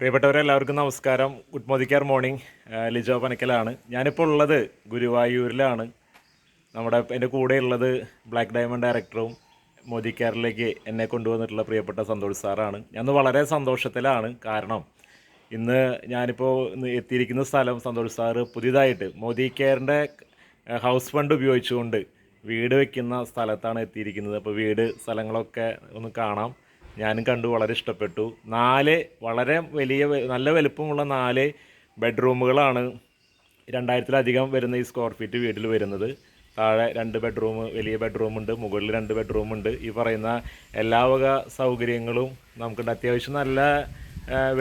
പ്രിയപ്പെട്ടവരെല്ലാവർക്കും നമസ്കാരം. ഗുഡ് മോദിക്കാർ മോർണിംഗ്. ലിജോ പനക്കലാണ്. ഞാനിപ്പോൾ ഉള്ളത് ഗുരുവായൂരിലാണ്. എൻ്റെ കൂടെ ഉള്ളത് ബ്ലാക്ക് ഡയമണ്ട് ഡയറക്ടറും മോദിക്കാറിലേക്ക് എന്നെ കൊണ്ടുവന്നിട്ടുള്ള പ്രിയപ്പെട്ട സന്തോഷ് സാറാണ്. ഞാൻ വളരെ സന്തോഷത്തിലാണ്. കാരണം ഞാനിപ്പോൾ എത്തിയിരിക്കുന്ന സ്ഥലം സന്തോഷ് സാറ് പുതിയതായിട്ട് മോദി കെയറിൻ്റെ ഹൗസ് ഫണ്ട് ഉപയോഗിച്ചുകൊണ്ട് വീട് വയ്ക്കുന്ന സ്ഥലത്താണ് എത്തിയിരിക്കുന്നത്. അപ്പോൾ സ്ഥലങ്ങളൊക്കെ ഒന്ന് കാണാം. ഞാനും കണ്ടു, വളരെ ഇഷ്ടപ്പെട്ടു. വളരെ നല്ല വലുപ്പമുള്ള 4 ബെഡ്റൂമുകളാണ് 2000-ലധികം വരുന്ന ഈ സ്ക്വയർ ഫീറ്റ് വീട്ടിൽ വരുന്നത്. താഴെ 2 ബെഡ്റൂം, വലിയ ബെഡ്റൂമുണ്ട്, മുകളിൽ 2 ബെഡ്റൂമുണ്ട്. ഈ പറയുന്ന എല്ലാ വക സൗകര്യങ്ങളും നമുക്കുണ്ട്. അത്യാവശ്യം നല്ല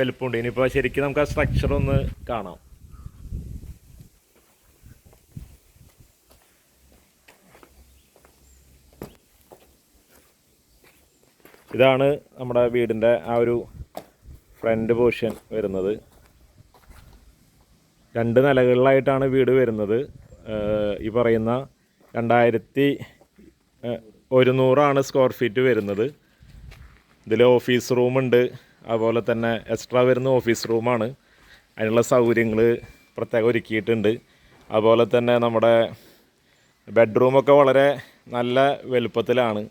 വലുപ്പമുണ്ട്. ഇനിയിപ്പോൾ ശരിക്കും നമുക്ക് ആ സ്ട്രക്ചർ ഒന്ന് കാണാം. ഇതാണ് നമ്മുടെ വീടിൻ്റെ ആ ഒരു ഫ്രണ്ട് പോർഷൻ വരുന്നത്. 2 നിലകളിലായിട്ടാണ് വീട് വരുന്നത്. ഈ പറയുന്ന 2100 സ്ക്വയർ ഫീറ്റ് വരുന്നത്. ഇതിൽ ഓഫീസ് റൂമുണ്ട്, അതുപോലെ തന്നെ എക്സ്ട്രാ വരുന്ന ഓഫീസ് റൂമാണ്. അതിനുള്ള സൗകര്യങ്ങൾ പ്രത്യേകം ഒരുക്കിയിട്ടുണ്ട്. അതുപോലെ തന്നെ നമ്മുടെ ബെഡ്റൂമൊക്കെ വളരെ നല്ല വലുപ്പത്തിലാണ്.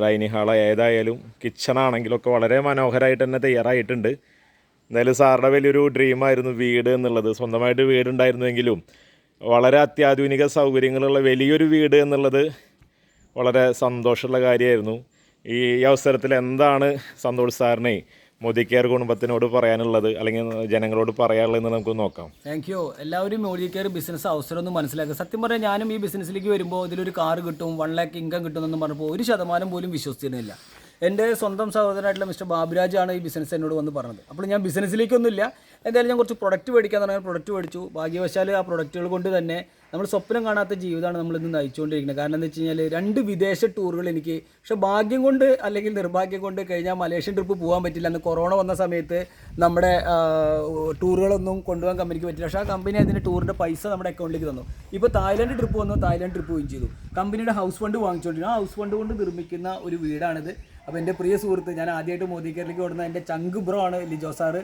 ഡൈനിങ് ഹാൾ ഏതായാലും കിച്ചണാണെങ്കിലൊക്കെ വളരെ മനോഹരമായിട്ട് തന്നെ തയ്യാറായിട്ടുണ്ട്. എന്തായാലും സാറിൻ്റെ വലിയൊരു ഡ്രീമായിരുന്നു വീട് എന്നുള്ളത്. സ്വന്തമായിട്ട് വീടുണ്ടായിരുന്നെങ്കിലും വളരെ അത്യാധുനിക സൗകര്യങ്ങളുള്ള വലിയൊരു വീട് എന്നുള്ളത് വളരെ സന്തോഷമുള്ള കാര്യമായിരുന്നു. ഈ അവസരത്തിൽ എന്താണ് സന്തോഷ് സാറിനെ മോദി കെയർ കുടുംബത്തിനോട് പറയാനുള്ളത്, അല്ലെങ്കിൽ ജനങ്ങളോട് പറയാനുള്ളതെന്ന് നമുക്ക് നോക്കാം. Thank you. എല്ലാവരും മോദി കെയർ ബിസിനസ് അവസരം ഒന്ന് മനസ്സിലാക്കുക. സത്യം പറഞ്ഞാൽ ഞാനും ഈ ബിസിനസ്സിലേക്ക് വരുമ്പോൾ ഇതിലൊരു കാർ കിട്ടും, 1 lakh ഇൻകം കിട്ടുമെന്ന് പറഞ്ഞപ്പോൾ 1% പോലും വിശ്വസിച്ചിരുന്നില്ല. എൻ്റെ സ്വന്തം സഹോദരനായിട്ടുള്ള മിസ്റ്റർ ബാബുരാജാണ് ഈ ബിസിനസ് എന്നോട് വന്ന് പറഞ്ഞത്. അപ്പോൾ ഞാൻ ബിസിനസ്സിലേക്കൊന്നുമില്ല, എന്തായാലും ഞാൻ കുറച്ച് പ്രൊഡക്റ്റ് മേടിക്കാന്ന് പറഞ്ഞാൽ പ്രൊഡക്റ്റ് മേടിച്ചു. ഭാഗ്യവശാൽ ആ പ്രൊഡക്റ്റുകൾ കൊണ്ട് തന്നെ നമ്മൾ സ്വപ്നം കാണാത്ത ജീവിതമാണ് നമ്മളിന്ന് നയിച്ചുകൊണ്ടിരിക്കുന്നത്. കാരണം എന്താ വെച്ച് കഴിഞ്ഞാൽ 2 വിദേശ ടൂറുകൾ എനിക്ക്, പക്ഷേ ഭാഗ്യം കൊണ്ട് അല്ലെങ്കിൽ നിർഭാഗ്യം കൊണ്ട് കഴിഞ്ഞാൽ മലേഷ്യൻ ട്രിപ്പ് പോകാൻ പറ്റില്ല. അന്ന് കൊറോണ വന്ന സമയത്ത് നമ്മുടെ ടൂറുകളൊന്നും കൊണ്ടുപോകാൻ കമ്പനിക്ക് പറ്റില്ല. പക്ഷേ ആ കമ്പനി അതിൻ്റെ ടൂറിൻ്റെ പൈസ നമ്മുടെ അക്കൗണ്ടിലേക്ക് തന്നു. ഇപ്പോൾ തായ്ലൻഡ് ട്രിപ്പ് വന്നു, തായ്ലൻഡ് ട്രിപ്പ് പോവുകയും ചെയ്തു. കമ്പനിയുടെ ഹൗസ് ഫണ്ട് വാങ്ങിച്ചുകൊണ്ടിരുന്നു. ആ ഹൗസ് ഫണ്ട് കൊണ്ട് നിർമ്മിക്കുന്ന ഒരു വീടാണിത്. അപ്പോൾ എൻ്റെ പ്രിയ സുഹൃത്ത്, ഞാൻ ആദ്യമായിട്ട് മോദി കെയറിലേക്ക് കൊടുക്കുന്ന എൻ്റെ ചങ്ക് ബ്രോ ആണ് ലിജോ സാറ്.